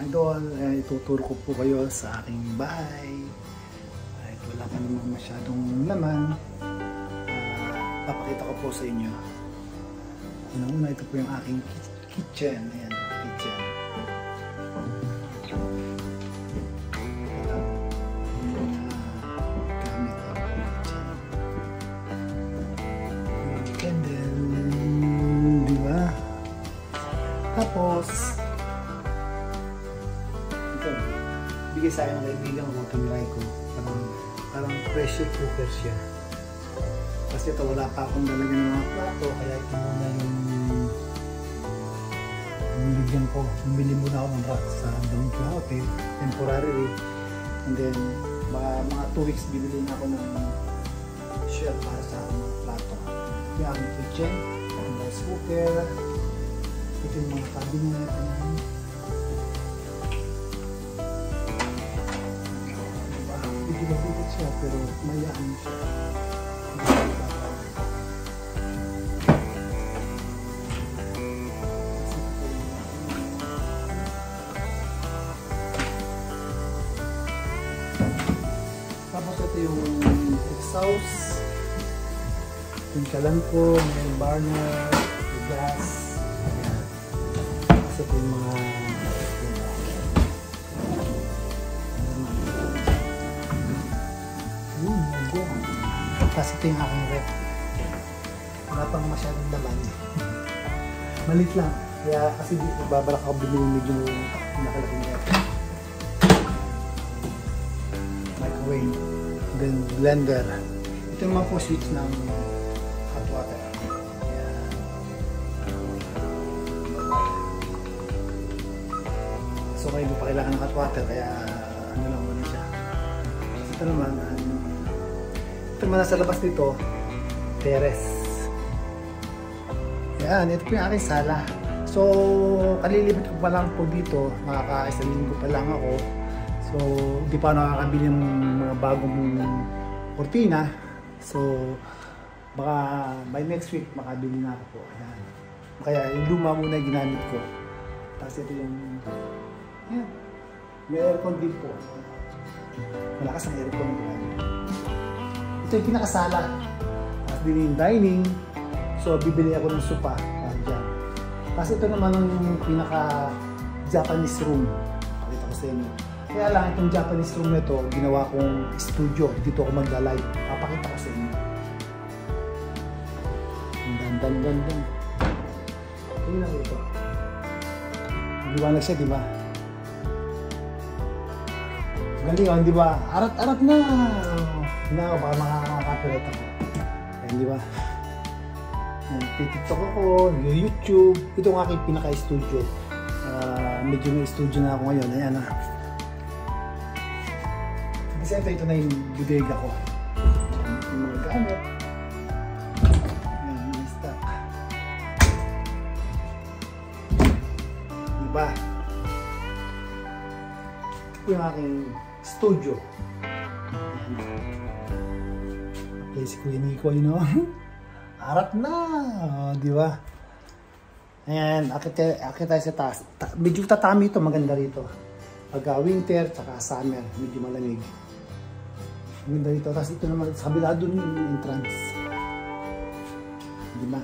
idol, ituturo ko po kayo sa aking bahay. Kahit wala pa naman masyadong laman, papakita ko po sa inyo. Una, ito po yung aking kitchen. Ayan, kitchen. Tapos, ito, bigay sa akin ng kaibigan ko, tinry ko. Parang pressure cooker siya. Kasi ito, wala pa akong lalagyan ng mga plato, kaya ito muna yung nilagyan ko. Bumili muna ako ng rack sa Don Quixote, temporarily. And then, mga 2 weeks, bibili na ako ng shelf para sa mga plato. Ito yung aking kitchen, ang rice cooker. Ito yung mga cabinet. Bibigat siya pero mayaan siya. Tapos ito yung exhaust. Yung kalan ko, may burner, may gas. Ito yung mga kasi ito yung aking rep. Wala pang masyadong laman. Malit lang. Kaya kasi babalak ako bumili medyo nakalaking rep. Microwave. Then blender. Ito yung mga po switch ng hot water. So ngayon pa kailangan ng hot water kaya ano lang muna siya. Ito naman nasa labas dito, terrace. Yan, ito po yung aking sala. So kalilibot ko pa lang po dito, makaka-isang linggo pa lang ako. So hindi pa nakakabili ng mga bagong kortina. So baka by next week makabili na ako po. Ayan. Kaya yung luma muna yung ginamit ko. Tapos ito yung yan. May aircon din po. Malakas ang aircon ko. Ito yung pinakasala. Tapos din yung dining. So, bibili ako ng sopa. Dyan. Tapos ito naman ang pinaka-Japanese room. Pakita ko sa inyo. Kaya lang, itong Japanese room na ito, ginawa kong studio. Dito ako magla-live. Papakita ko sa inyo. Dan. Ito lang ito. Liwanag siya, di ba? Galing, di ba? Arat-arat na! Hindi ako, baka makaka-copyright ako. Ayan, di ba? TikTok ako, YouTube. Ito ang aking pinaka-studio. Medyo may studio na ako ngayon. Ayan na. Kasi ito na yung bodega ko. Yung mga gamit. Ayan, may stock. Di ba? Ito yung aking studio. Okay, si Kuya Nico, you know? Harap na! Di ba? Ayan, akit tayo sa taas. Medyo tatami ito, maganda rito. Pagka winter, tsaka summer, medyo malamig. Maganda rito. Tapos ito naman, sa kabila doon yung entrance. Di ba?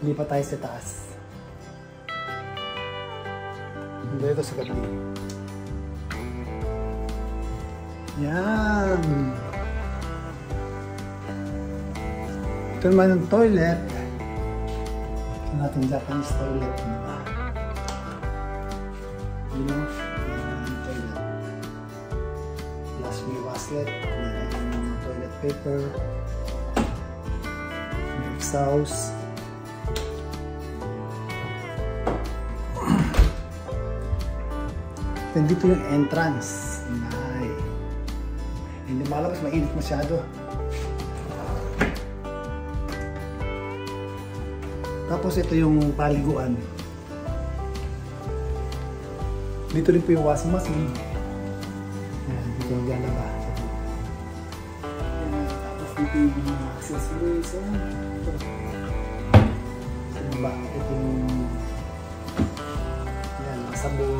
Hindi pa tayo sa taas. Maganda rito sa gabi. Yan. Ito naman yung toilet. Ito natin Japanese toilet. Diba? You know? Yung toilet. Plus may waslet. May toilet paper. May exhaust. Then dito yung entrance. Hindi malabas, mainit masyado. Tapos ito yung paliguan. Dito rin po yung washing machine. Ayan, dito yung lalaba. Tapos dito yung mga accessories. Sa baba, ito yung sabon.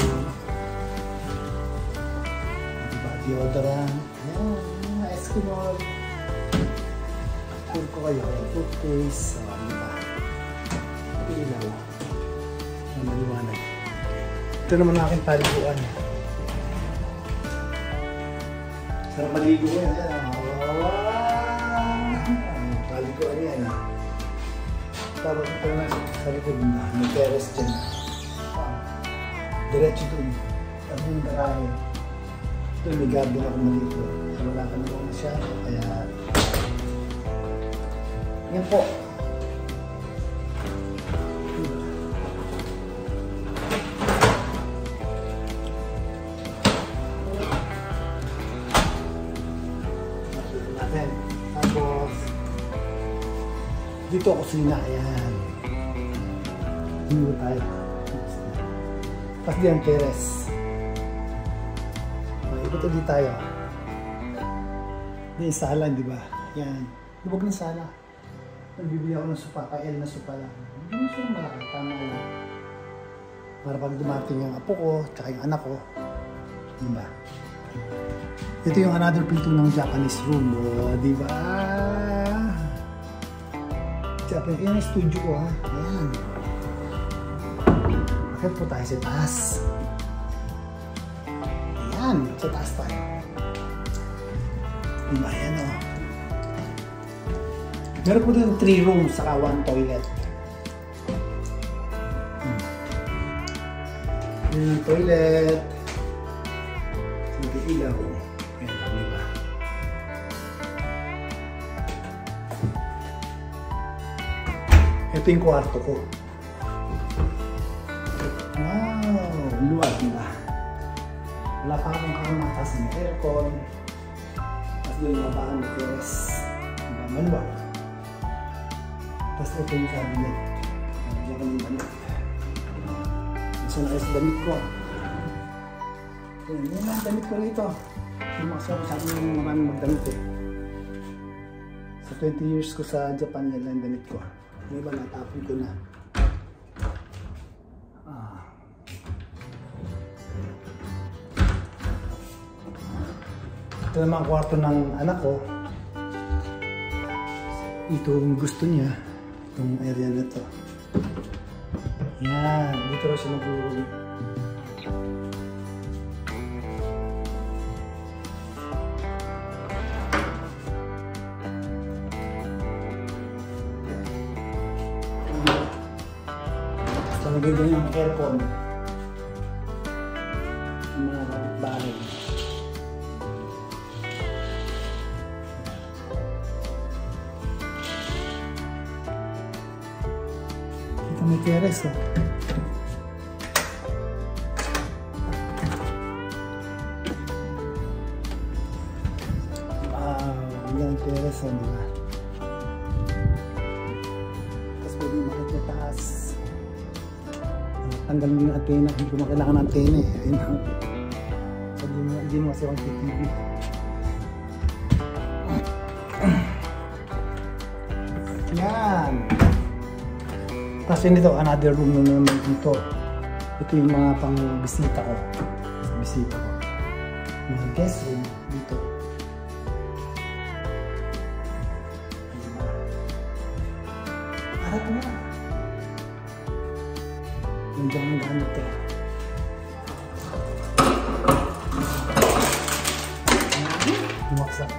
Diba, deodorant. Ayan, mga Eskimo. Pur ko kayo, toothpaste. So, diba? Ilaw. Ang maliwanag. Ito naman ang aking talikuan. Sarap maligo yan. Talikuan yan. Tapos ito naman sa likod na. May terrace dyan. Diretso doon. Tapos yung garahe. Ito may garden ako maligo. So wala ka naman siya. Kaya yan po. Tapos dito ako sina. Ayan. Dito tayo. Tapos diyan terrace. Ikot ulit tayo. Di sala, di ba? Yan. Lubog ng sala. Nagbibili ako ng supa, kael na supa lang. Hindi mo siya malaki, tama lang. Para pag dumating yung apo ko, tsaka yung anak ko. Di ba? Ito yung another pinto ng Japanese room. O, di ba? Japanese, yan ang studio ko ha. Ayan. Bakit po tayo sa taas? Ayan, sa taas tayo. Di ba? Ayan o. Meron po din 3 rooms saka 1 toilet. Ayan yung toilet. Sige, ilaw. Ayan lang, di ba? Ito yung kwarto ko. Wow! Luwag, di ba? Wala pa akong kamatas ng aircon. Tapos doon yung labahan ng terrace. Diba? Maluwag. Tapos ito yung cabinet. Diyan ka ng damit. Gusto na kayo sa damit ko. Yan lang ang damit ko rito. Hindi masyadong maraming magdamit eh. Sa 20 years ko sa Japan, yan lang ang damit ko. Yung iba natapon ko na. Ito naman ang kwarto ng anak ko. Ito yung gusto niya. Itong area na ito. Yan. Dito raw siya mag-uwi. Talagay din yung aircon. Yung mga bahay. May terrace oh. Wow, yan ang terrace oh, diba? Tapos pwede makikita taas. Tanggalin din yung antena, hindi ko makailangan ng antena eh. Ayun lang. So, hindi mo kasi ang TV. Yan. Tapos yun ito, another room na naman dito. Ito yung mga pang bisita ko. Bisita ko. Mga guest room dito. Harap na. Yung dyan ang gamit ito. Bumaksak.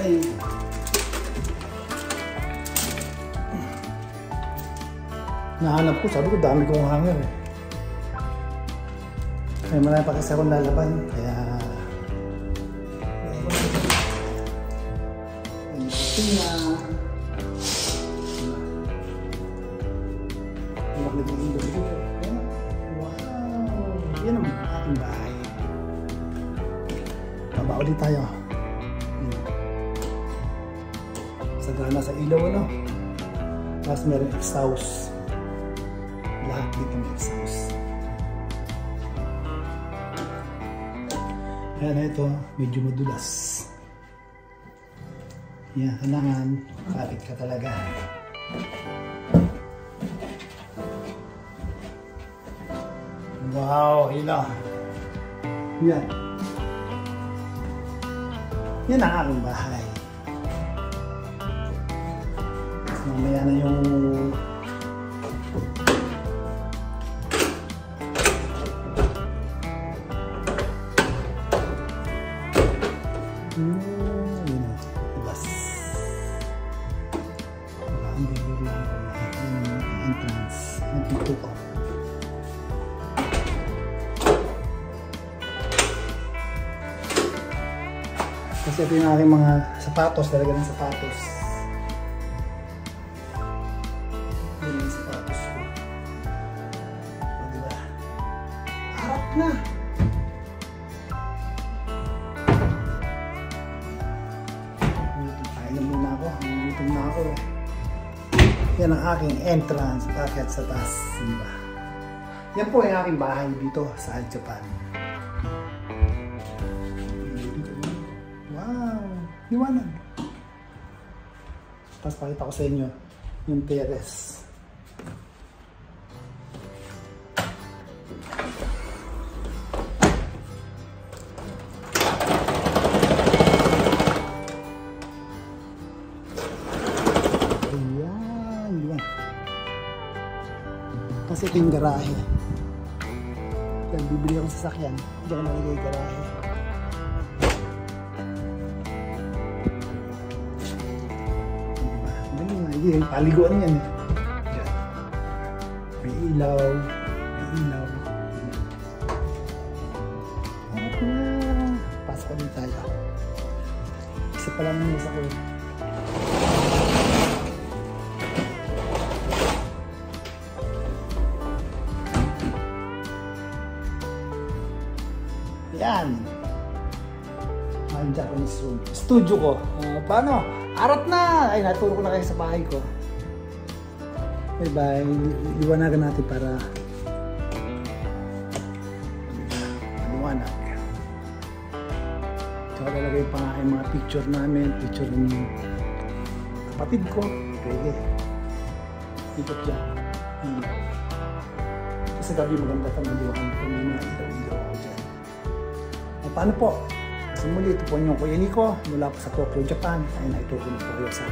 Ay. Nahanap ko, sabi ko dami kong hanger eh. May marami pa kasi akong lalaban, kaya ito na maglagay ng indo dito. Wow! Yan ang ating bahay. Baba ulit tayo. Sagana sa ilaw ano. Tapos meron exhaust. Lahat dito may exhaust. Kaya na ito, medyo madulas. Yan, kailangan kapit ka talaga. Wow, yun na. Yan. Yan ang aking bahay. Mamaya na yung labas. Ang entrance. Ang pinto ko. Kasi ito yung aking mga sapatos, talaga ng sapatos. Yun yung sapatos ko. O, diba? Harap na! Kaya muna ako, gutom na ako eh. Yan ang aking entrance, packet sa taas. Diba? Yan po yung aking bahay dito sa Japan. Liwanag. Tapos pakita ko sa inyo yung terrace. Ayan, diba? Kasi ito yung garahe. Kaya bibili akong sasakyan, diyan ako nalagay yung garahe. Yung paliguan yan eh. Diyan. May ilaw. May ilaw. Harap na. Pasok din tayo. Isa pa lang yung sa ko. Yan. Ang Japanese room. Studio ko. Paano? Arat na! Ay, naturo ko na kayo sa bahay ko. Bye-bye. Iwanagan natin para maliwanag. Tsaka talaga yung pangaking mga picture namin. Picture ng kapatid ko. Pwede. Ikot dyan. Kasi gabi maganda ka maliwanag. Kung may mga ilaw-ilaw ako dyan. Paano po? Kasi muli, ito po yung Kuya Nico mula po sa Tokyo, Japan. Ay, naituro po kayo sa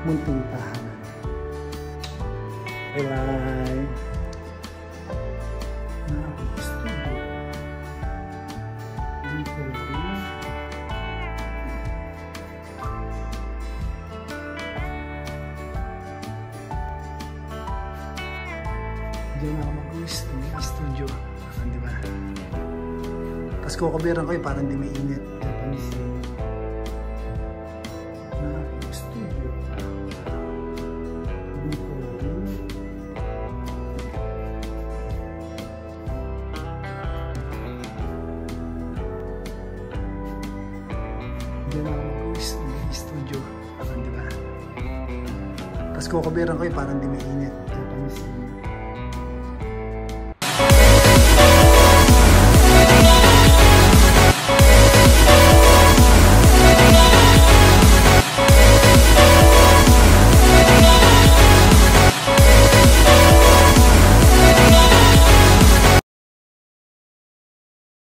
munting tahanan. Bye-bye! Diyan ako mag-studio. Di ba? Tapos kukabiran ko parang di may init. Studio. Diyan ako mag-studio. Di ba? Tapos kukabiran ko parang di may init.